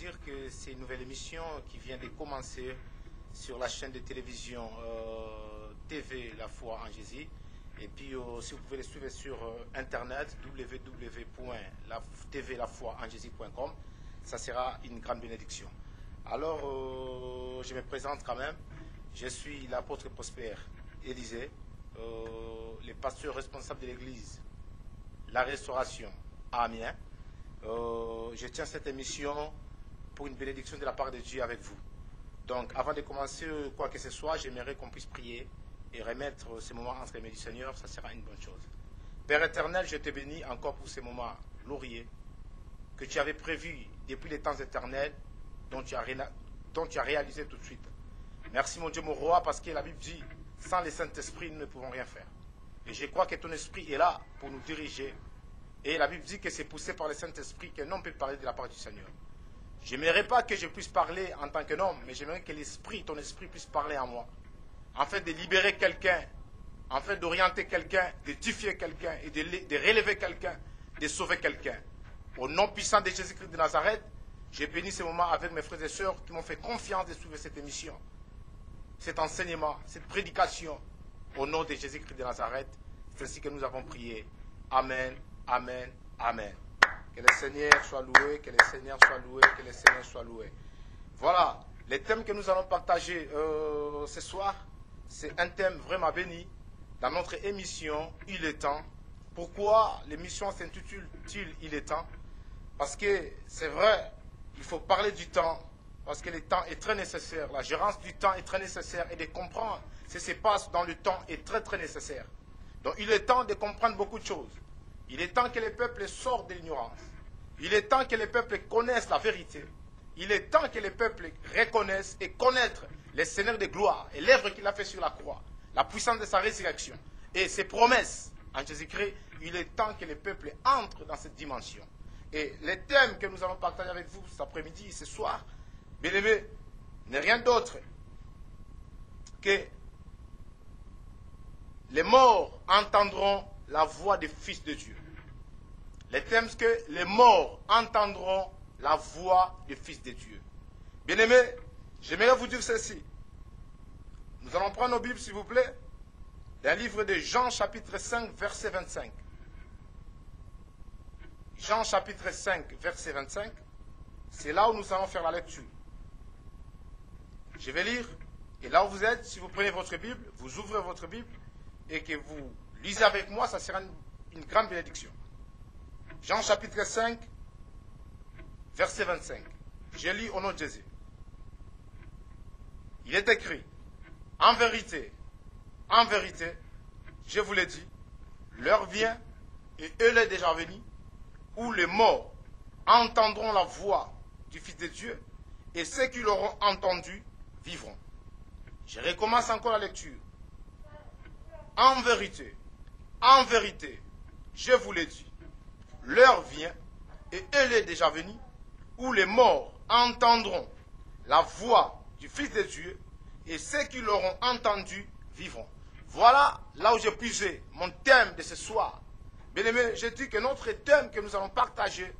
dire que c'est une nouvelle émission qui vient de commencer sur la chaîne de télévision TV La Foi en Jésus. Et puis, si vous pouvez les suivre sur Internet, www.tvlafoienjésus.com, ça sera une grande bénédiction. Alors, je me présente quand même. Je suis l'apôtre Prosper Élisée, le pasteur responsable de l'église La Restauration à Amiens. Je tiens cette émission pour une bénédiction de la part de Dieu avec vous. Donc, avant de commencer quoi que ce soit, j'aimerais qu'on puisse prier et remettre ce moment entre les mains du Seigneur. Ça sera une bonne chose. Père éternel, je te bénis encore pour ces moments glorieux que tu avais prévus depuis les temps éternels, dont tu as réalisé tout de suite. Merci mon Dieu, mon roi, parce que la Bible dit, sans le Saint-Esprit, nous ne pouvons rien faire. Et je crois que ton esprit est là pour nous diriger. Et la Bible dit que c'est poussé par le Saint-Esprit qu'un homme peut parler de la part du Seigneur. Je n'aimerais pas que je puisse parler en tant qu'un homme, mais j'aimerais que l'esprit, ton esprit puisse parler en moi. En fait, de libérer quelqu'un, en fait, d'orienter quelqu'un, d'édifier quelqu'un et de relever quelqu'un, de sauver quelqu'un. Au nom puissant de Jésus-Christ de Nazareth, j'ai béni ce moment avec mes frères et sœurs qui m'ont fait confiance de suivre cette émission, cet enseignement, cette prédication. Au nom de Jésus-Christ de Nazareth, c'est ainsi que nous avons prié. Amen, amen, amen. Que le Seigneur soit loué, que le Seigneur soit loué, que le Seigneur soit loué. Voilà, les thèmes que nous allons partager ce soir, c'est un thème vraiment béni dans notre émission « Il est temps ». Pourquoi l'émission s'intitule-t-il « Il est temps » ? Parce que c'est vrai, il faut parler du temps, parce que le temps est très nécessaire. La gérance du temps est très nécessaire et de comprendre ce qui se passe dans le temps est très très nécessaire. Donc il est temps de comprendre beaucoup de choses. Il est temps que les peuples sortent de l'ignorance. Il est temps que les peuples connaissent la vérité. Il est temps que les peuples reconnaissent et connaissent le Seigneur de gloire et l'œuvre qu'il a fait sur la croix, la puissance de sa résurrection et ses promesses en Jésus-Christ. Il est temps que les peuples entrent dans cette dimension. Et les thèmes que nous allons partager avec vous cet après-midi et ce soir, bien aimés, n'est rien d'autre que les morts entendront la voix des fils de Dieu. Les thèmes que les morts entendront la voix des fils de Dieu. Bien aimés, j'aimerais vous dire ceci. Nous allons prendre nos Bibles, s'il vous plaît, d'un livre de Jean, chapitre 5, verset 25. Jean, chapitre 5, verset 25. C'est là où nous allons faire la lecture. Je vais lire, et là où vous êtes, si vous prenez votre Bible, vous ouvrez votre Bible, et que vous lisez avec moi, ça sera une grande bénédiction. Jean chapitre 5, verset 25. Je lis au nom de Jésus. Il est écrit, en vérité, je vous l'ai dit, l'heure vient, et elle est déjà venue, où les morts entendront la voix du Fils de Dieu, et ceux qui l'auront entendu vivront. Je recommence encore la lecture. En vérité, je vous l'ai dit, l'heure vient, et elle est déjà venue, où les morts entendront la voix du Fils de Dieu, et ceux qui l'auront entendu vivront. Voilà là où j'ai puisé mon thème de ce soir. Bien aimé, je dis que notre thème que nous allons partager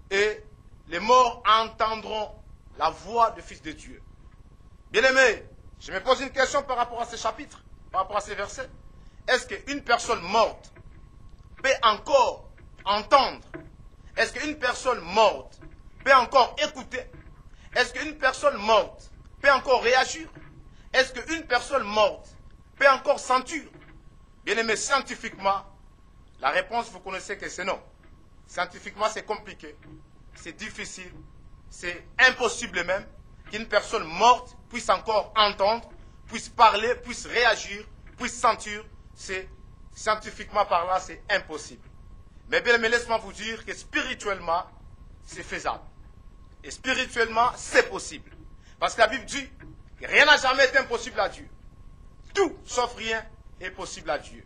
est les morts entendront la voix du Fils de Dieu. Bien aimé, je me pose une question par rapport à ce chapitre, par rapport à ces versets. Est-ce qu'une personne morte peut encore entendre? Est-ce qu'une personne morte peut encore écouter? Est-ce qu'une personne morte peut encore réagir? Est-ce qu'une personne morte peut encore sentir? Bien aimé, scientifiquement, la réponse, vous connaissez que c'est non. Scientifiquement, c'est compliqué, c'est difficile, c'est impossible même qu'une personne morte puisse encore entendre, puisse parler, puisse réagir, puisse sentir. C'est scientifiquement par là, c'est impossible. Mais bien, mais laisse-moi vous dire que spirituellement, c'est faisable. Et spirituellement, c'est possible. Parce que la Bible dit que rien n'a jamais été impossible à Dieu. Tout, sauf rien, est possible à Dieu.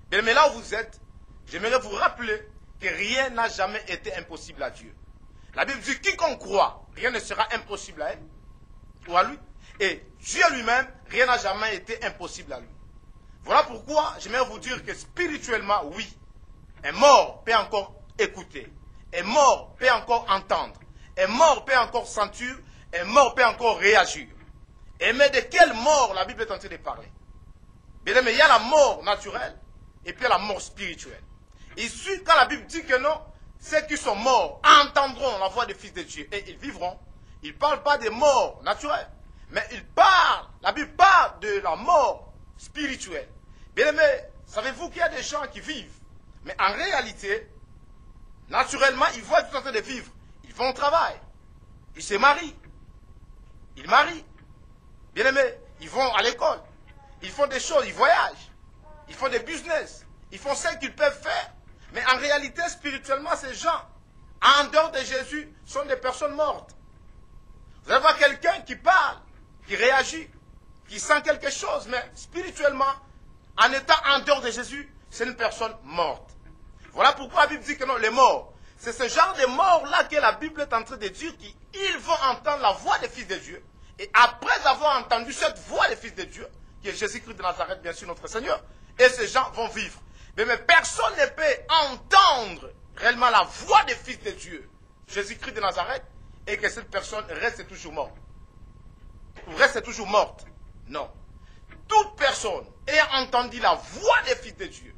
Bien, mais là où vous êtes, j'aimerais vous rappeler que rien n'a jamais été impossible à Dieu. La Bible dit, quiconque croit, rien ne sera impossible à elle ou à lui. Et Dieu lui-même, rien n'a jamais été impossible à lui. Voilà pourquoi j'aimerais vous dire que spirituellement, oui, un mort peut encore écouter. Un mort peut encore entendre. un mort peut encore sentir, un mort peut encore réagir. Et mais de quelle mort la Bible est en train de parler? Bien aimé, il y a la mort naturelle et puis il y a la mort spirituelle. Ici, quand la Bible dit que non, ceux qui sont morts entendront la voix des fils de Dieu et ils vivront. Il ne parle pas des morts naturelles, mais la Bible parle de la mort spirituelle. Bien aimé, savez-vous qu'il y a des gens qui vivent, mais en réalité, naturellement, ils voient tout en train de vivre. Ils vont au travail, ils se marient, ils marient. Bien aimé, ils vont à l'école, ils font des choses, ils voyagent, ils font des business, ils font ce qu'ils peuvent faire. Mais en réalité, spirituellement, ces gens, en dehors de Jésus, sont des personnes mortes. Vous allez voir quelqu'un qui parle, qui réagit, qui sent quelque chose, mais spirituellement, en étant en dehors de Jésus, c'est une personne morte. Voilà pourquoi la Bible dit que non, les morts, c'est ce genre de morts-là que la Bible est en train de dire qu'ils vont entendre la voix des fils de Dieu. Et après avoir entendu cette voix des fils de Dieu, qui est Jésus-Christ de Nazareth, bien sûr, notre Seigneur, et ces gens vont vivre. Mais personne ne peut entendre réellement la voix des fils de Dieu, Jésus-Christ de Nazareth, et que cette personne reste toujours morte. Ou reste toujours morte. Non. Toute personne ayant entendu la voix des fils de Dieu,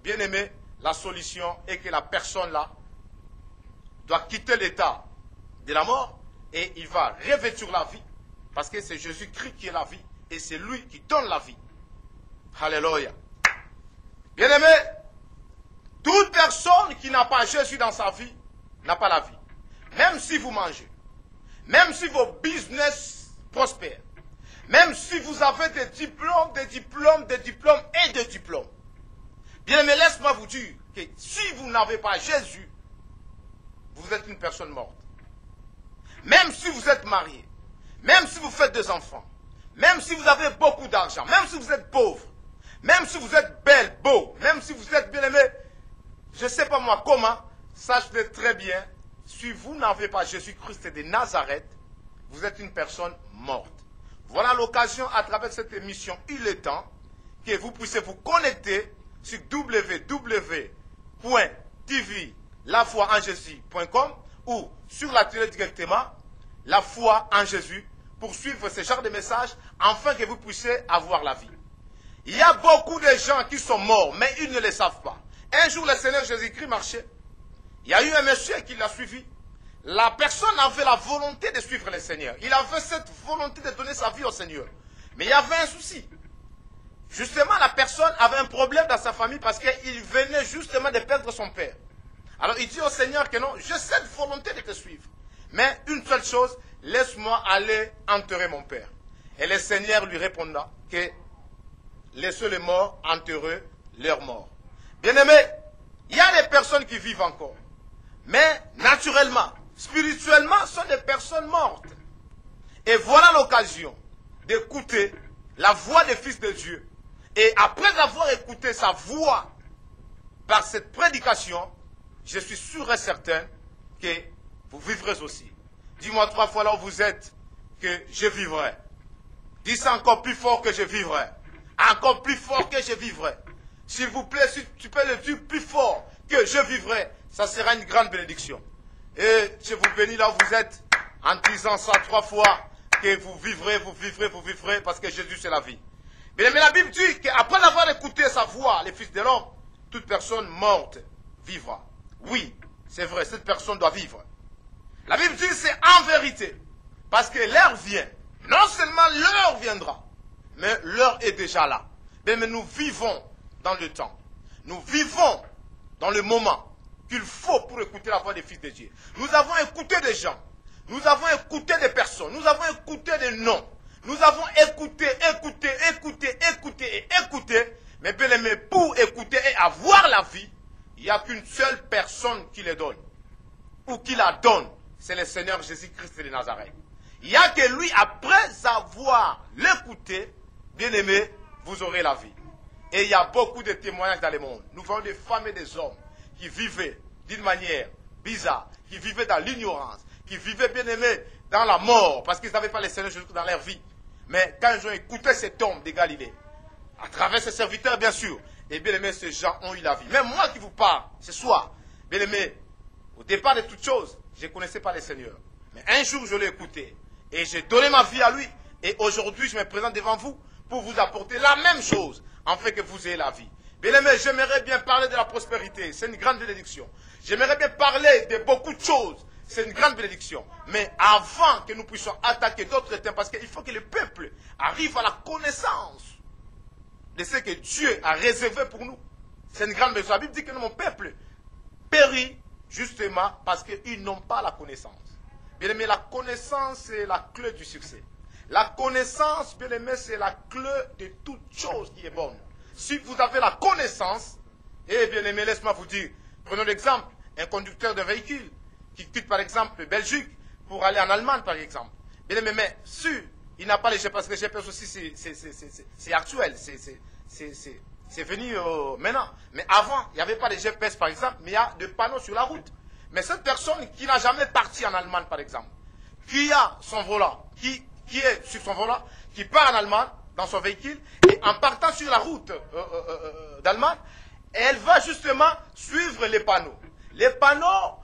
bien aimé, la solution est que la personne-là doit quitter l'état de la mort et il va revêtir la vie, parce que c'est Jésus-Christ qui est la vie et c'est lui qui donne la vie. Alléluia. Bien aimé, toute personne qui n'a pas Jésus dans sa vie n'a pas la vie. Même si vous mangez, même si vos business prospèrent, même si vous avez des diplômes, des diplômes, des diplômes et des diplômes. Bien aimé, laisse-moi vous dire que si vous n'avez pas Jésus, vous êtes une personne morte. Même si vous êtes marié, même si vous faites des enfants, même si vous avez beaucoup d'argent, même si vous êtes pauvre, même si vous êtes belle, beau, même si vous êtes bien aimé, je ne sais pas moi comment, sachez très bien, si vous n'avez pas Jésus-Christ de Nazareth, vous êtes une personne morte. Voilà l'occasion à travers cette émission, il est temps que vous puissiez vous connecter sur www.tvlafoienjésus.com ou sur la télé directement, la foi en Jésus, pour suivre ce genre de messages, afin que vous puissiez avoir la vie. Il y a beaucoup de gens qui sont morts, mais ils ne le savent pas. Un jour, le Seigneur Jésus-Christ marchait. Il y a eu un monsieur qui l'a suivi. La personne avait la volonté de suivre le Seigneur. Il avait cette volonté de donner sa vie au Seigneur. Mais il y avait un souci. Justement, la personne avait un problème dans sa famille parce qu'il venait justement de perdre son père. Alors il dit au Seigneur que non, j'ai cette volonté de te suivre. Mais une seule chose, laisse-moi aller enterrer mon père. Et le Seigneur lui répondra que laissez les morts enterrer leurs morts. Bien-aimé, il y a des personnes qui vivent encore. Mais naturellement, spirituellement, ce sont des personnes mortes. Et voilà l'occasion d'écouter la voix des fils de Dieu. Et après avoir écouté sa voix par cette prédication, je suis sûr et certain que vous vivrez aussi. Dis-moi 3 fois là où vous êtes que je vivrai. Dis ça encore plus fort que je vivrai. Encore plus fort que je vivrai. S'il vous plaît, si tu peux le dire plus fort que je vivrai, ça sera une grande bénédiction. Et je vous bénis là où vous êtes en disant ça 3 fois que vous vivrez, vous vivrez, vous vivrez parce que Jésus c'est la vie. Mais la Bible dit qu'après avoir écouté sa voix, les fils de l'homme, toute personne morte vivra. Oui, c'est vrai, cette personne doit vivre. La Bible dit c'est en vérité. Parce que l'heure vient. Non seulement l'heure viendra, mais l'heure est déjà là. Mais nous vivons dans le temps. Nous vivons dans le moment qu'il faut pour écouter la voix des fils de Dieu. Nous avons écouté des gens. Nous avons écouté des personnes. Nous avons écouté des noms. Nous avons écouté. Mais bien aimé, pour écouter et avoir la vie, il n'y a qu'une seule personne qui les donne. Ou qui la donne. C'est le Seigneur Jésus-Christ de Nazareth. Il n'y a que lui, après avoir l'écouté, bien aimé, vous aurez la vie. Et il y a beaucoup de témoignages dans le monde. Nous voyons des femmes et des hommes qui vivaient d'une manière bizarre, qui vivaient dans l'ignorance, qui vivaient, bien aimé, dans la mort, parce qu'ils n'avaient pas le Seigneur Jésus dans leur vie. Mais quand ils ont écouté cet homme de Galilée, à travers ses serviteurs, bien sûr, et bien aimé, ces gens ont eu la vie. Même moi qui vous parle ce soir, bien aimé, au départ de toutes choses, je ne connaissais pas le Seigneur. Mais un jour, je l'ai écouté. Et j'ai donné ma vie à lui. Et aujourd'hui, je me présente devant vous pour vous apporter la même chose, afin que vous ayez la vie. Bien-aimés, j'aimerais bien parler de la prospérité. C'est une grande bénédiction. J'aimerais bien parler de beaucoup de choses. C'est une grande bénédiction. Mais avant que nous puissions attaquer d'autres thèmes, parce qu'il faut que le peuple arrive à la connaissance de ce que Dieu a réservé pour nous. C'est une grande bénédiction. La Bible dit que mon peuple périt justement parce qu'ils n'ont pas la connaissance. Bien aimé, la connaissance, c'est la clé du succès. La connaissance, bien aimé, c'est la clé de toute chose qui est bonne. Si vous avez la connaissance, et bien aimé, laisse-moi vous dire, prenons l'exemple, un conducteur de véhicule qui quitte par exemple Belgique pour aller en Allemagne par exemple. Bien aimé, mais si il n'a pas les GPS, parce que les GPS aussi c'est actuel, c'est venu maintenant. Mais avant, il n'y avait pas de GPS par exemple, mais il y a des panneaux sur la route. Mais cette personne qui n'a jamais parti en Allemagne par exemple, qui a son volant, qui est sur son volant, qui part en Allemagne dans son véhicule, et en partant sur la route d'Allemagne, elle va justement suivre les panneaux. Les panneaux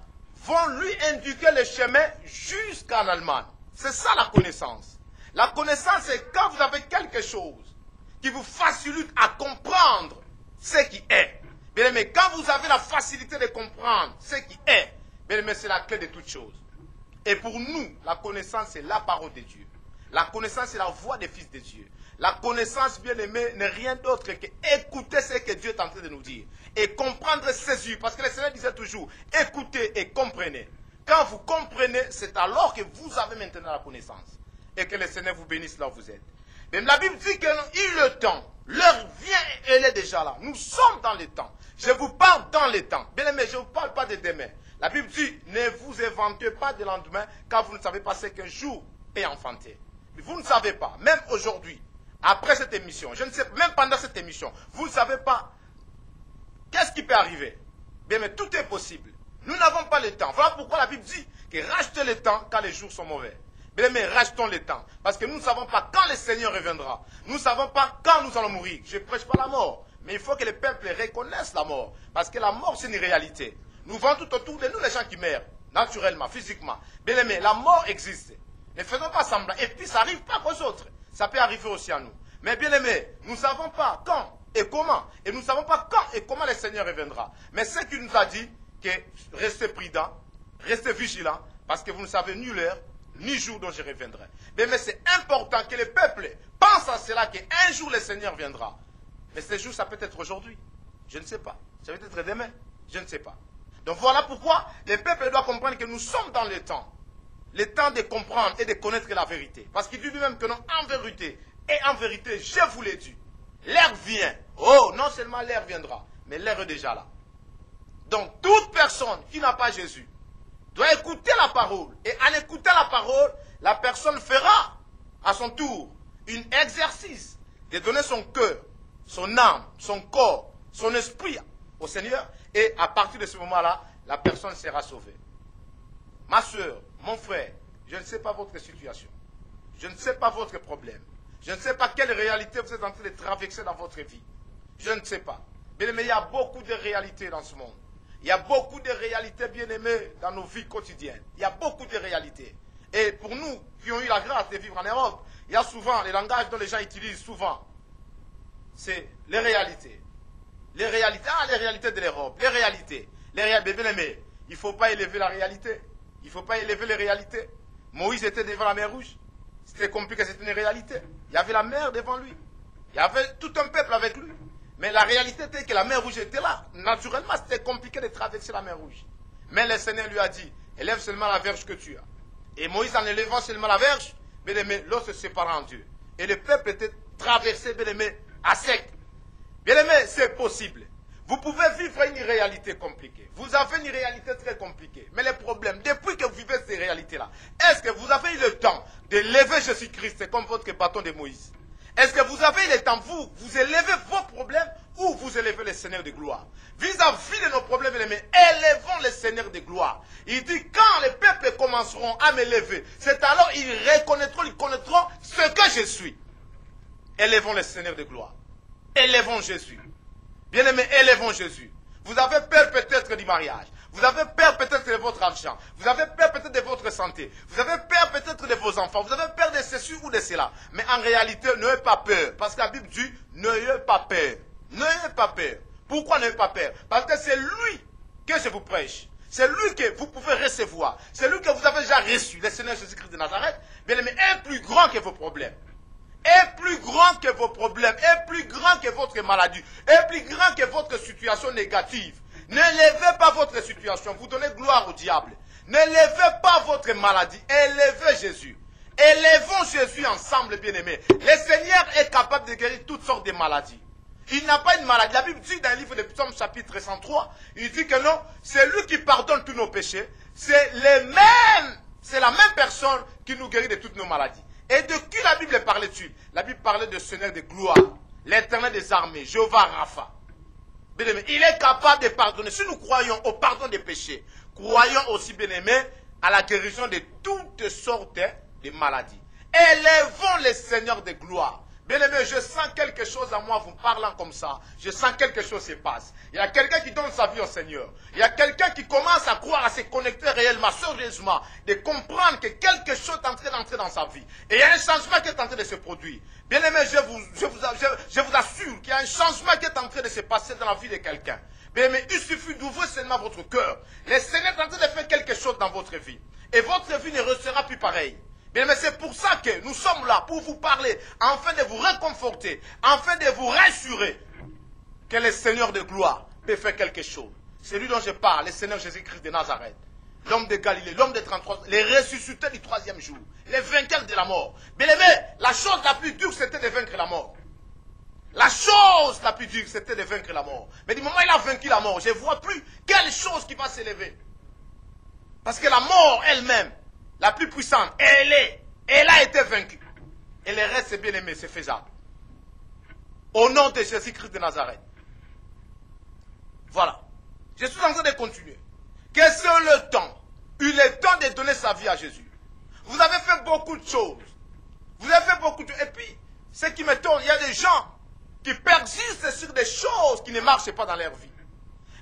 vont lui indiquer le chemin jusqu'en Allemagne. C'est ça la connaissance. La connaissance, c'est quand vous avez quelque chose qui vous facilite à comprendre ce qui est. Bien aimé, quand vous avez la facilité de comprendre ce qui est, bien aimé, c'est la clé de toute chose. Et pour nous, la connaissance, c'est la parole de Dieu. La connaissance, c'est la voix des fils de Dieu. La connaissance, bien aimé, n'est rien d'autre que écouter ce que Dieu est en train de nous dire. Et comprendre ses yeux. Parce que le Seigneur disait toujours, écoutez et comprenez. Quand vous comprenez, c'est alors que vous avez maintenant la connaissance. Et que le Seigneur vous bénisse là où vous êtes. Même la Bible dit qu'il est le temps. L'heure vient et elle est déjà là. Nous sommes dans le temps. Je vous parle dans le temps. Bien aimé, je ne vous parle pas de demain. La Bible dit, ne vous inventez pas de lendemain, car vous ne savez pas ce qu'un jour est enfanté. Vous ne savez pas, même aujourd'hui, après cette émission, je ne sais même pendant cette émission, vous ne savez pas qu'est-ce qui peut arriver. Bien, mais tout est possible. Nous n'avons pas le temps. Voilà pourquoi la Bible dit que rachetez le temps quand les jours sont mauvais. Bien, mais rachetons le temps. Parce que nous ne savons pas quand le Seigneur reviendra. Nous ne savons pas quand nous allons mourir. Je ne prêche pas la mort. Mais il faut que le peuple reconnaisse la mort. Parce que la mort, c'est une réalité. Nous voyons tout autour de nous les gens qui meurent. Naturellement, physiquement. Bien aimé, la mort existe. Ne faisons pas semblant. Et puis ça n'arrive pas qu'aux autres. Ça peut arriver aussi à nous. Mais bien aimé, nous ne savons pas quand et comment. Et nous ne savons pas quand et comment le Seigneur reviendra. Mais ce qu'il nous a dit, que restez prudents, restez vigilants, parce que vous ne savez ni l'heure, ni jour dont je reviendrai. Mais c'est important que le peuple pense à cela, qu'un jour le Seigneur viendra. Mais ce jour, ça peut être aujourd'hui. Je ne sais pas. Ça peut être demain. Je ne sais pas. Donc voilà pourquoi le peuple doit comprendre que nous sommes dans le temps. Le temps de comprendre et de connaître la vérité. Parce qu'il dit lui-même que non, en vérité, je vous l'ai dit. L'heure vient. Oh, non seulement l'heure viendra, mais l'heure est déjà là. Donc, toute personne qui n'a pas Jésus doit écouter la parole. Et en écoutant la parole, la personne fera à son tour un exercice de donner son cœur, son âme, son corps, son esprit au Seigneur. Et à partir de ce moment-là, la personne sera sauvée. Ma soeur, mon frère, je ne sais pas votre situation. Je ne sais pas votre problème. Je ne sais pas quelle réalité vous êtes en train de traverser dans votre vie. Je ne sais pas. Bien aimé, il y a beaucoup de réalités dans ce monde. Il y a beaucoup de réalités, bien aimées, dans nos vies quotidiennes. Il y a beaucoup de réalités. Et pour nous qui ont eu la grâce de vivre en Europe, il y a souvent, les langages dont les gens utilisent souvent, c'est les réalités. Les réalités, les réalités de l'Europe, les réalités. Bien aimé, il ne faut pas élever la réalité. Il ne faut pas élever les réalités. Moïse était devant la mer Rouge. C'était compliqué, c'était une réalité. Il y avait la mer devant lui. Il y avait tout un peuple avec lui. Mais la réalité était que la mer Rouge était là. Naturellement, c'était compliqué de traverser la mer Rouge. Mais le Seigneur lui a dit, élève seulement la verge que tu as. Et Moïse, en élevant seulement la verge, bien aimé, l'eau se sépara en deux. Et le peuple était traversé, bien aimé, à sec. Bien aimé, c'est possible. Vous pouvez vivre une réalité compliquée. Vous avez une réalité très compliquée. Mais le problème, depuis que vous vivez ces réalités-là, est-ce que vous avez eu le temps de lever Jésus-Christ comme votre bâton de Moïse? Est-ce que vous avez eu le temps, vous élevez vos problèmes ou vous élevez le Seigneur de gloire? Vis-à-vis de nos problèmes, élevons le Seigneur de gloire. Il dit, quand les peuples commenceront à m'élever, c'est alors ils connaîtront ce que je suis. Élevons le Seigneur de gloire. Élevons Jésus. Bien-aimés, élevons Jésus. Vous avez peur peut-être du mariage. Vous avez peur peut-être de votre argent. Vous avez peur peut-être de votre santé. Vous avez peur peut-être de vos enfants. Vous avez peur de ceci ou de cela. Mais en réalité, n'ayez pas peur. Parce que la Bible dit, n'ayez pas peur. N'ayez pas peur. Pourquoi n'ayez pas peur? Parce que c'est lui que je vous prêche. C'est lui que vous pouvez recevoir. C'est lui que vous avez déjà reçu. Le Seigneur Jésus-Christ de Nazareth, bien aimé, est plus grand que vos problèmes. Est plus grand que vos problèmes. Est plus grand que votre maladie. Est plus grand que votre situation négative. Ne levez pas votre situation. Vous donnez gloire au diable. Ne levez pas votre maladie. Élevez Jésus. Élevons Jésus ensemble, bien-aimés. Le Seigneur est capable de guérir toutes sortes de maladies. Il n'a pas une maladie. La Bible dit dans le livre de Psaume chapitre 103, il dit que non, c'est lui qui pardonne tous nos péchés. C'est la même personne qui nous guérit de toutes nos maladies. Et de qui la Bible parlait-il? La Bible parlait de Seigneur de gloire, l'Éternel des armées, Jéhovah Rapha. Bien-aimé, il est capable de pardonner. Si nous croyons au pardon des péchés, croyons aussi, bien-aimé, à la guérison de toutes sortes de maladies. Élevons le Seigneur de gloire. Bien-aimé, je sens quelque chose en moi, vous parlant comme ça. Je sens quelque chose se passe. Il y a quelqu'un qui donne sa vie au Seigneur. Il y a quelqu'un qui commence à croire, à se connecter réellement, sérieusement, de comprendre que quelque chose est en train d'entrer dans sa vie. Et il y a un changement qui est en train de se produire. Bien-aimé, je vous assure qu'il y a un changement qui est en train de se passer dans la vie de quelqu'un. Bien-aimé, il suffit d'ouvrir seulement votre cœur. Le Seigneur est en train de faire quelque chose dans votre vie. Et votre vie ne restera plus pareille. Bien, mais c'est pour ça que nous sommes là, pour vous parler, afin de vous réconforter, afin de vous rassurer que le Seigneur de gloire peut faire quelque chose. C'est lui dont je parle, le Seigneur Jésus-Christ de Nazareth, l'homme de Galilée, l'homme de 33, les ressuscités du 3e jour, les vainqueurs de la mort. Bien aimé, la chose la plus dure, c'était de vaincre la mort. La chose la plus dure, c'était de vaincre la mort. Mais du moment où il a vaincu la mort, je ne vois plus quelle chose qui va s'élever. Parce que la mort elle-même, la plus puissante, elle a été vaincue. Et le reste, c'est bien aimé, c'est faisable. Au nom de Jésus-Christ de Nazareth. Voilà. Je suis en train de continuer. Quel est le temps? Il est temps de donner sa vie à Jésus. Vous avez fait beaucoup de choses. Vous avez fait beaucoup de choses. Et puis, ce qui m'étonne, il y a des gens qui persistent sur des choses qui ne marchent pas dans leur vie.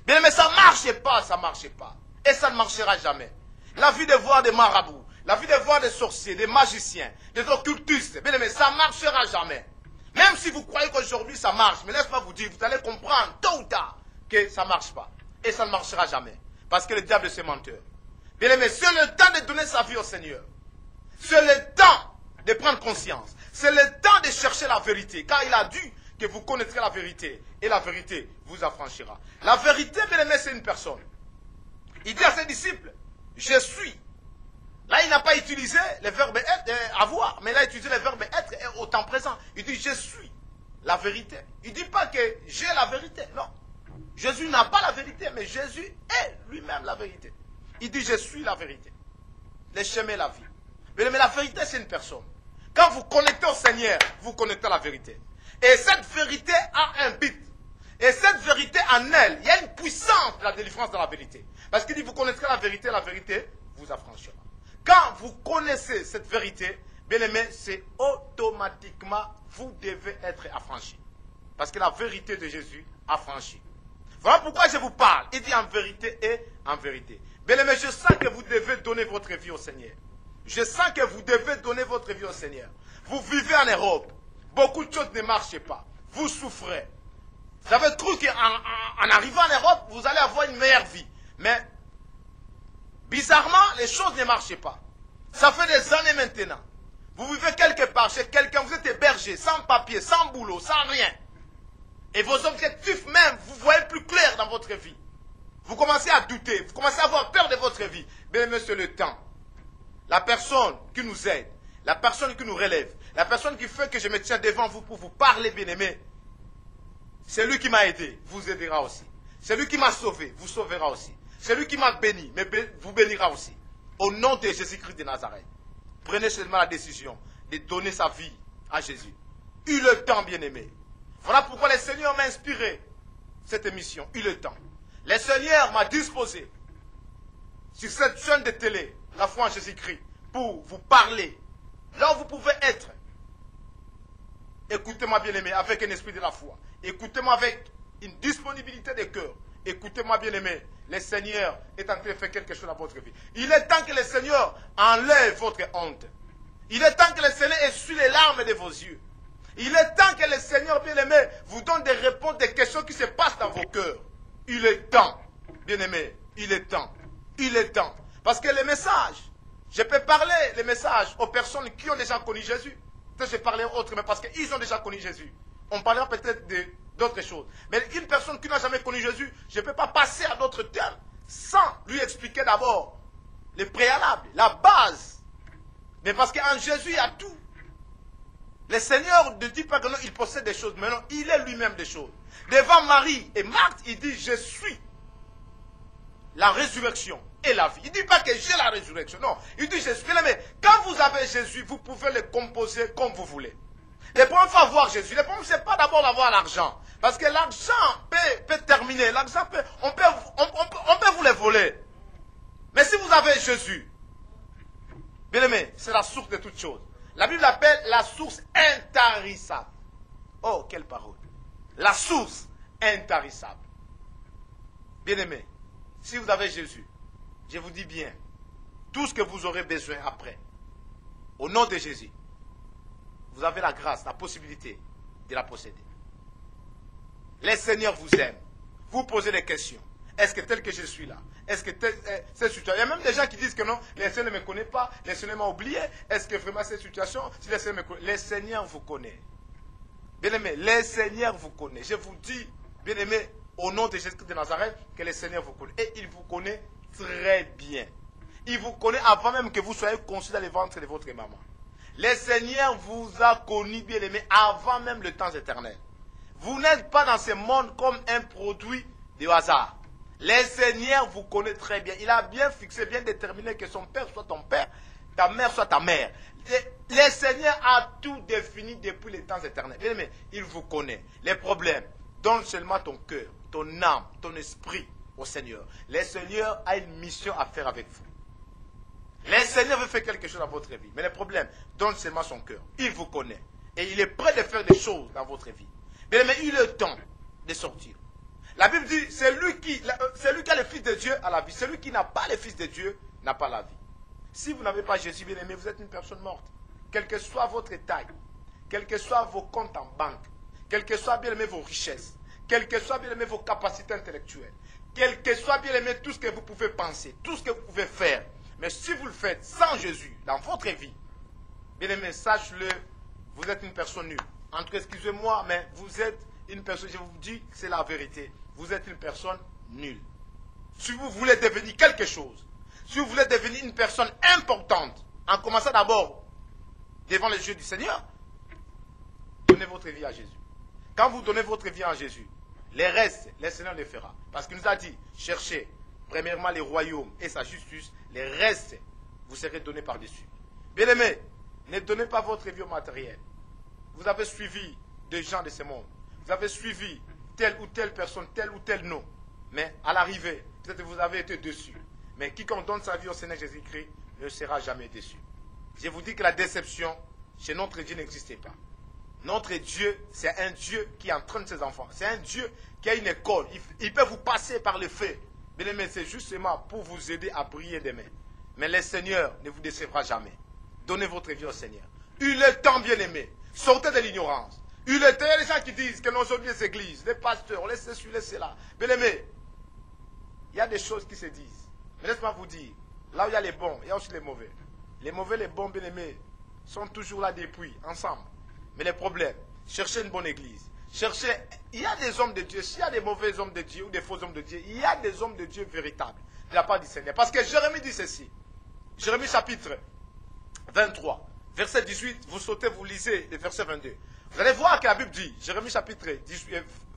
Bien, mais ça ne marche pas, ça ne marche pas. Et ça ne marchera jamais. La vie de voir des marabouts, la vie de voir des sorciers, des magiciens, des occultistes, bien aimé, ça ne marchera jamais. Même si vous croyez qu'aujourd'hui ça marche, mais laisse-moi vous dire, vous allez comprendre tôt ou tard que ça ne marche pas. Et ça ne marchera jamais. Parce que le diable est menteur. Bien aimé, c'est le temps de donner sa vie au Seigneur. C'est le temps de prendre conscience. C'est le temps de chercher la vérité. Car il a dit que vous connaîtrez la vérité. Et la vérité vous affranchira. La vérité, bien aimé, c'est une personne. Il dit à ses disciples, je suis. Là, il n'a pas utilisé le verbe être, avoir, mais il a utilisé le verbe être et au temps présent. Il dit, je suis la vérité. Il ne dit pas que j'ai la vérité. Non. Jésus n'a pas la vérité, mais Jésus est lui-même la vérité. Il dit, je suis la vérité. Le chemin et la vie. Mais la vérité, c'est une personne. Quand vous connectez au Seigneur, vous connectez à la vérité. Et cette vérité a un but. Et cette vérité en elle, il y a une puissance de la délivrance dans la vérité. Parce qu'il dit, vous connaîtrez la vérité vous affranchira. Quand vous connaissez cette vérité, bien aimé, c'est automatiquement, vous devez être affranchi. Parce que la vérité de Jésus affranchit. Voilà pourquoi je vous parle. Il dit en vérité et en vérité. Bien aimé, je sens que vous devez donner votre vie au Seigneur. Je sens que vous devez donner votre vie au Seigneur. Vous vivez en Europe. Beaucoup de choses ne marchent pas. Vous souffrez. Vous avez cru qu'en arrivant en Europe, vous allez avoir une meilleure vie. Mais, bizarrement, les choses ne marchent pas. Ça fait des années maintenant. Vous vivez quelque part chez quelqu'un, vous êtes hébergé, sans papier, sans boulot, sans rien. Et vos objectifs même, vous voyez plus clair dans votre vie. Vous commencez à douter, vous commencez à avoir peur de votre vie. Bien aimé, c'est le temps. La personne qui nous aide, la personne qui nous relève, la personne qui fait que je me tiens devant vous pour vous parler, bien aimé, c'est lui qui m'a aidé, vous aidera aussi. C'est lui qui m'a sauvé, vous sauvera aussi. C'est lui qui m'a béni, mais vous bénira aussi. Au nom de Jésus-Christ de Nazareth, prenez seulement la décision de donner sa vie à Jésus. Il le temps, bien aimé. Voilà pourquoi le Seigneur m'a inspiré cette émission. Il le temps. Le Seigneur m'a disposé sur cette chaîne de télé, la foi en Jésus-Christ, pour vous parler. Là où vous pouvez être. Écoutez-moi, bien aimé, avec un esprit de la foi. Écoutez-moi avec une disponibilité de cœur. écoutez-moi bien aimé, le Seigneur est en train de faire quelque chose dans votre vie. Il est temps que le Seigneur enlève votre honte. Il est temps que le Seigneur essuie les larmes de vos yeux. Il est temps que le Seigneur, bien aimé, vous donne des réponses, des questions qui se passent dans vos cœurs. Il est temps, bien aimé, il est temps. Il est temps. Parce que les messages, je peux parler les messages aux personnes qui ont déjà connu Jésus. Peut-être je parlerai autres, mais parce qu'ils ont déjà connu Jésus. On parlera peut-être d'autres choses. Mais une personne qui n'a jamais connu Jésus, je ne peux pas passer à d'autres termes sans lui expliquer d'abord les préalables, la base. Mais parce qu'en Jésus, il y a tout. Le Seigneur ne dit pas que non, il possède des choses, mais non, il est lui-même des choses. Devant Marie et Marthe, il dit, je suis la résurrection et la vie. Il ne dit pas que j'ai la résurrection, non. Il dit, je suis là, mais quand vous avez Jésus, vous pouvez le composer comme vous voulez. Le problème, il faut avoir Jésus. Le problème, ce n'est pas d'abord d'avoir l'argent. Parce que l'argent peut terminer. L'argent on peut vous le voler. Mais si vous avez Jésus, bien aimé, c'est la source de toutes choses. La Bible l'appelle la source intarissable. Oh, quelle parole. La source intarissable. Bien aimé, si vous avez Jésus, je vous dis bien, tout ce que vous aurez besoin après, au nom de Jésus, vous avez la grâce, la possibilité de la posséder. Le Seigneur vous aime. Vous posez des questions. Est-ce que tel que je suis là? Est-ce que cette situation... Il y a même des gens qui disent que non, le Seigneur ne me connaît pas, le Seigneur m'a oublié. Est-ce que vraiment cette situation, si le Seigneur me connaît... Le Seigneur vous connaît. Bien-aimé, le Seigneur vous connaît. Je vous dis, bien-aimé, au nom de Jésus-Christ de Nazareth, que le Seigneur vous connaît. Et il vous connaît très bien. Il vous connaît avant même que vous soyez conçu dans le ventre de votre maman. Le Seigneur vous a connu, bien-aimé, avant même le temps éternel. Vous n'êtes pas dans ce monde comme un produit de hasard. Le Seigneur vous connaît très bien. Il a bien fixé, bien déterminé que son père soit ton père, ta mère soit ta mère. Le Seigneur a tout défini depuis les temps éternels. Bien aimé, il vous connaît. Les problèmes, donne seulement ton cœur, ton âme, ton esprit au Seigneur. Le Seigneur a une mission à faire avec vous. Le Seigneur veut faire quelque chose dans votre vie. Mais le problème, donne seulement son cœur. Il vous connaît. Et il est prêt de faire des choses dans votre vie. Bien aimé, il est temps de sortir. La Bible dit, celui qui a le Fils de Dieu a la vie. Celui qui n'a pas le Fils de Dieu n'a pas la vie. Si vous n'avez pas Jésus, bien aimé, vous êtes une personne morte. Quelle que soit votre taille, quels que soient vos comptes en banque, quelles que soient bien aimé vos richesses, quelles que soient bien aimé vos capacités intellectuelles, quel que soit bien aimé tout ce que vous pouvez penser, tout ce que vous pouvez faire. Mais si vous le faites sans Jésus dans votre vie, bien aimé, sache-le, vous êtes une personne nulle. Entre, excusez-moi, mais vous êtes une personne, je vous dis que c'est la vérité. Vous êtes une personne nulle. Si vous voulez devenir quelque chose, si vous voulez devenir une personne importante, en commençant d'abord devant les yeux du Seigneur, donnez votre vie à Jésus. Quand vous donnez votre vie à Jésus, les restes, le Seigneur les fera. Parce qu'il nous a dit, cherchez premièrement les royaumes et sa justice, les restes vous serez donnés par-dessus. Bien-aimés, ne donnez pas votre vie au matériel. Vous avez suivi des gens de ce monde. Vous avez suivi telle ou telle personne, tel ou tel nom. Mais à l'arrivée, peut-être que vous avez été déçus. Mais quiconque donne sa vie au Seigneur Jésus-Christ ne sera jamais déçu. Je vous dis que la déception chez notre Dieu n'existe pas. Notre Dieu, c'est un Dieu qui entraîne ses enfants. C'est un Dieu qui a une école. Il peut vous passer par le fait. Bien aimé, c'est justement pour vous aider à briller demain. Mais le Seigneur ne vous décevra jamais. Donnez votre vie au Seigneur. Il est temps, bien aimé. Sortez de l'ignorance. Il est temps, il y a des gens qui disent que aujourd'hui les églises, les pasteurs, laissez ceci, laissez là. Bien aimé, il y a des choses qui se disent. Mais laisse-moi vous dire, là où il y a les bons, il y a aussi les mauvais. Les mauvais, les bons, bien aimés, sont toujours là depuis, ensemble. Mais les problèmes, cherchez une bonne église. Cherchez, il y a des hommes de Dieu, s'il y a des mauvais hommes de Dieu ou des faux hommes de Dieu, il y a des hommes de Dieu véritables de la part du Seigneur. Parce que Jérémie dit ceci. Jérémie chapitre 23, verset 18, vous sautez, vous lisez le verset 22. Vous allez voir que la Bible dit, Jérémie chapitre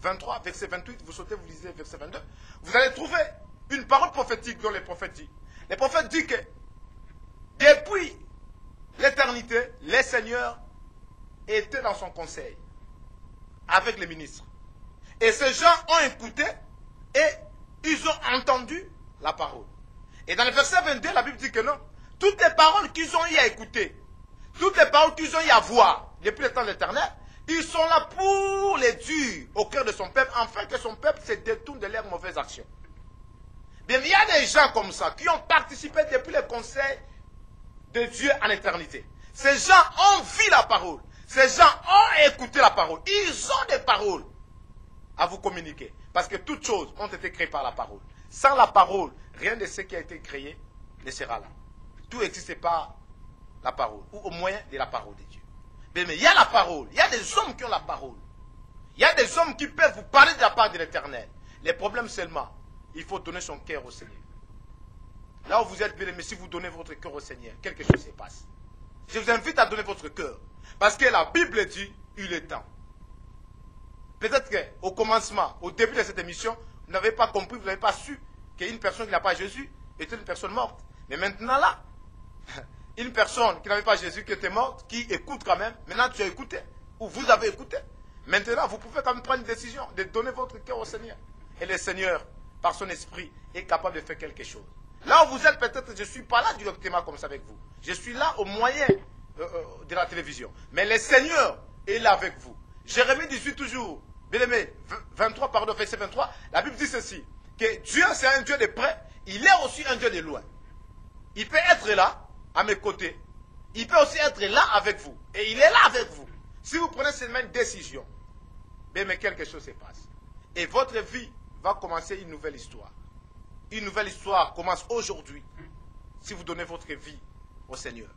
23, verset 28, vous sautez, vous lisez verset 22. Vous allez trouver une parole prophétique dont les prophètes disent. Les prophètes disent que depuis l'éternité, les seigneurs étaient dans son conseil avec les ministres. Et ces gens ont écouté et ils ont entendu la parole. Et dans le verset 22, la Bible dit que non. Toutes les paroles qu'ils ont eu à écouter, toutes les paroles qu'ils ont eu à voir depuis le temps de l'éternel, Ils sont là pour les durs au cœur de son peuple, afin que son peuple se détourne de leurs mauvaises actions. Bien, il y a des gens comme ça qui ont participé depuis le conseil de Dieu en éternité. Ces gens ont vu la parole. Ces gens ont écouté la parole. Ils ont des paroles à vous communiquer. Parce que toutes choses ont été créées par la parole. Sans la parole, rien de ce qui a été créé ne sera là. Tout existe par la parole, ou au moyen de la parole de Dieu. Mais il y a la parole, il y a des hommes qui ont la parole. Il y a des hommes qui peuvent vous parler de la part de l'Éternel. Les problèmes seulement, il faut donner son cœur au Seigneur. Là où vous êtes bien aimé, si vous donnez votre cœur au Seigneur, quelque chose se passe. Je vous invite à donner votre cœur. Parce que la Bible dit, il est temps. Peut-être qu'au commencement, au début de cette émission, vous n'avez pas compris, vous n'avez pas su qu'une personne qui n'a pas Jésus était une personne morte. Mais maintenant là, une personne qui n'avait pas Jésus, qui était morte, qui écoute quand même, maintenant tu as écouté, ou vous avez écouté. Maintenant, vous pouvez quand même prendre une décision de donner votre cœur au Seigneur. Et le Seigneur, par son esprit, est capable de faire quelque chose. Là où vous êtes, peut-être, je ne suis pas là directement comme ça avec vous. Je suis là au moyen de la télévision. Mais le Seigneur est là avec vous. Jérémie 18 toujours, bien aimé, 23, pardon, verset 23, la Bible dit ceci, que Dieu c'est un Dieu de près, il est aussi un Dieu de loin. Il peut être là, à mes côtés, il peut aussi être là avec vous. Et il est là avec vous. Si vous prenez seulement une décision, bien mais quelque chose se passe. Et votre vie va commencer une nouvelle histoire. Une nouvelle histoire commence aujourd'hui, si vous donnez votre vie au Seigneur.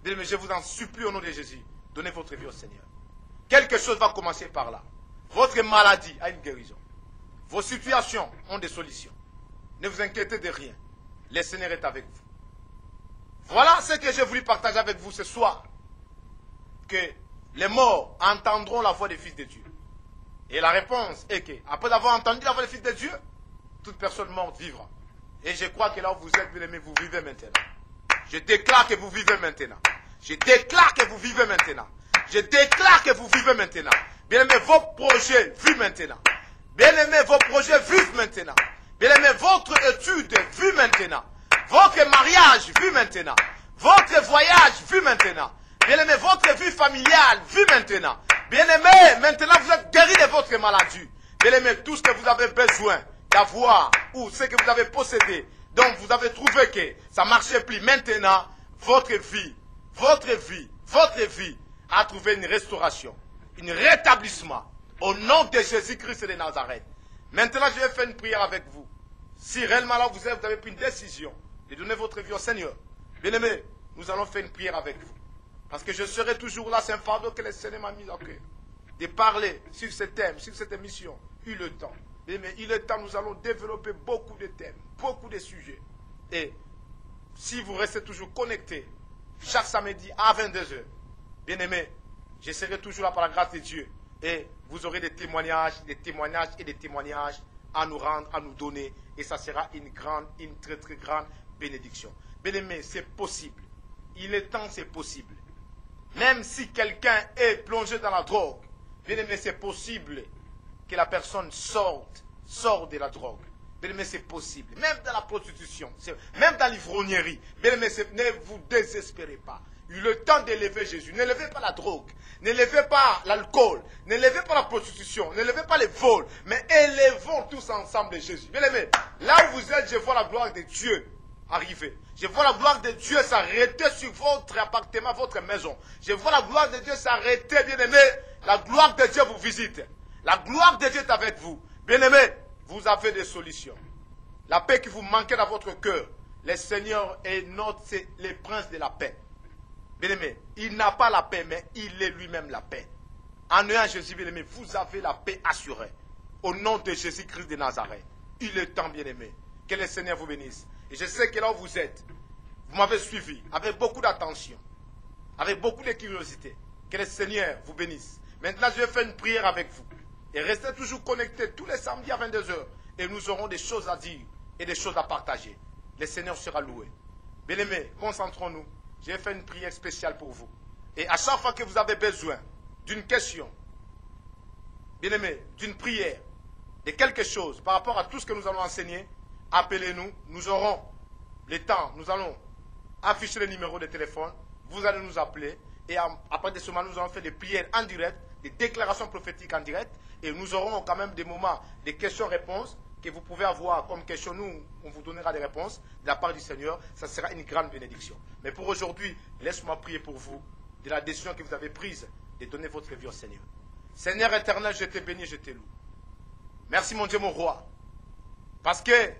Bien mais je vous en supplie au nom de Jésus, donnez votre vie au Seigneur. Quelque chose va commencer par là. Votre maladie a une guérison. Vos situations ont des solutions. Ne vous inquiétez de rien. Le Seigneur est avec vous. Voilà ce que j'ai voulu partager avec vous ce soir. Que les morts entendront la voix des fils de Dieu. Et la réponse est que, après avoir entendu la voix des fils de Dieu, toute personne morte vivra. Et je crois que là où vous êtes, bien aimés, vous vivez maintenant. Je déclare que vous vivez maintenant. Je déclare que vous vivez maintenant. Je déclare que vous vivez maintenant. Bien-aimés, vos projets vivent maintenant. Bien-aimés, vos projets vivent maintenant. Bien-aimés, votre étude vit maintenant. Votre mariage vit maintenant. Votre voyage vit maintenant. Bien-aimés, votre vie familiale vit maintenant. Bien-aimés, maintenant vous êtes guéris de votre maladie. Bien-aimés, tout ce que vous avez besoin d'avoir ou ce que vous avez possédé, donc vous avez trouvé que ça ne marchait plus. Maintenant, votre vie a trouvé une restauration, un rétablissement au nom de Jésus-Christ de Nazareth. Maintenant, je vais faire une prière avec vous. Si réellement là vous avez pris une décision de donner votre vie au Seigneur, bien-aimés, nous allons faire une prière avec vous. Parce que je serai toujours là, c'est un fardeau que le Seigneur m'a mis au cœur. De parler sur ce thème, sur cette émission, il est temps. Mais il est temps, nous allons développer beaucoup de thèmes, beaucoup de sujets. Et si vous restez toujours connectés, chaque samedi à 22h, bien aimé, je serai toujours là par la grâce de Dieu. Et vous aurez des témoignages à nous rendre, à nous donner. Et ça sera une très très grande bénédiction. Bien aimé, c'est possible. Il est temps, c'est possible. Même si quelqu'un est plongé dans la drogue, bien aimé, c'est possible que la personne sorte de la drogue. Bien aimé, c'est possible. Même dans la prostitution, même dans l'ivrognerie. Bien aimé, ne vous désespérez pas. Il est temps d'élever Jésus. N'élevez pas la drogue. N'élevez pas l'alcool. N'élevez pas la prostitution. N'élevez pas les vols. Mais élevons tous ensemble Jésus. Bien aimé, là où vous êtes, je vois la gloire de Dieu arriver. Je vois la gloire de Dieu s'arrêter sur votre appartement, votre maison. Je vois la gloire de Dieu s'arrêter, bien aimé. La gloire de Dieu vous visite. La gloire de Dieu est avec vous. Bien aimé, vous avez des solutions. La paix qui vous manquait dans votre cœur, le Seigneur est le prince de la paix. Bien aimé, il n'a pas la paix, mais il est lui-même la paix. En ayant Jésus, bien aimé, vous avez la paix assurée. Au nom de Jésus-Christ de Nazareth. Il est temps, bien aimé, que le Seigneur vous bénisse. Et je sais que là où vous êtes, vous m'avez suivi avec beaucoup d'attention, avec beaucoup de curiosité. Que le Seigneur vous bénisse. Maintenant, je vais faire une prière avec vous. Et restez toujours connectés tous les samedis à 22h. Et nous aurons des choses à dire et des choses à partager. Le Seigneur sera loué. Bien-aimés, concentrons-nous. Je vais faire une prière spéciale pour vous. Et à chaque fois que vous avez besoin d'une question, bien-aimés, d'une prière, de quelque chose par rapport à tout ce que nous allons enseigner, appelez-nous. Nous aurons le temps. Nous allons afficher le numéro de téléphone. Vous allez nous appeler. Et après de ce moment, nous allons faire des prières en direct, des déclarations prophétiques en direct. Et nous aurons quand même des moments, des questions-réponses que vous pouvez avoir comme question. Nous, on vous donnera des réponses de la part du Seigneur. Ça sera une grande bénédiction. Mais pour aujourd'hui, laisse-moi prier pour vous de la décision que vous avez prise de donner votre vie au Seigneur. Seigneur éternel, je te bénis, je te loue. Merci mon Dieu, mon roi. Parce que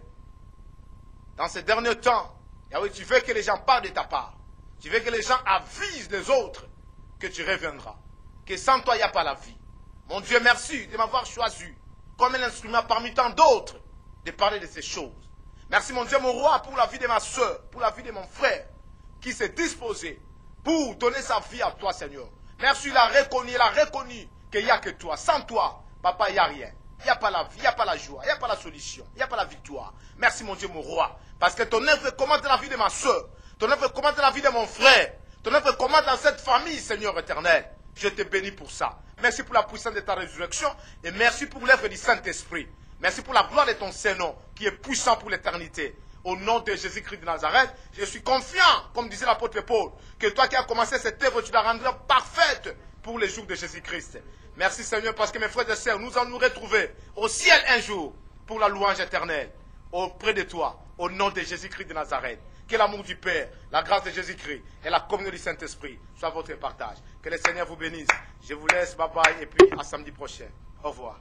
dans ces derniers temps, Yahweh, tu veux que les gens parlent de ta part. Tu veux que les gens avisent les autres que tu reviendras. Que sans toi, il n'y a pas la vie. Mon Dieu, merci de m'avoir choisi comme un instrument parmi tant d'autres de parler de ces choses. Merci mon Dieu, mon roi, pour la vie de ma soeur, pour la vie de mon frère, qui s'est disposé pour donner sa vie à toi, Seigneur. Merci, il a reconnu qu'il n'y a que toi. Sans toi, papa, il n'y a rien. Il n'y a pas la vie, il n'y a pas la joie, il n'y a pas la solution, il n'y a pas la victoire. Merci mon Dieu, mon roi, parce que ton œuvre commande la vie de ma soeur, ton œuvre commande la vie de mon frère, ton œuvre commande dans cette famille, Seigneur éternel. Je te bénis pour ça. Merci pour la puissance de ta résurrection et merci pour l'œuvre du Saint-Esprit. Merci pour la gloire de ton Saint-Nom qui est puissant pour l'éternité. Au nom de Jésus-Christ de Nazareth, je suis confiant, comme disait l'apôtre Paul, que toi qui as commencé cette œuvre, tu la rendras parfaite pour les jours de Jésus-Christ. Merci Seigneur parce que mes frères et sœurs, nous allons nous retrouver au ciel un jour pour la louange éternelle auprès de toi, au nom de Jésus-Christ de Nazareth. Que l'amour du Père, la grâce de Jésus-Christ et la communion du Saint-Esprit soient votre partage. Que le Seigneur vous bénisse. Je vous laisse, bye bye, et puis à samedi prochain. Au revoir.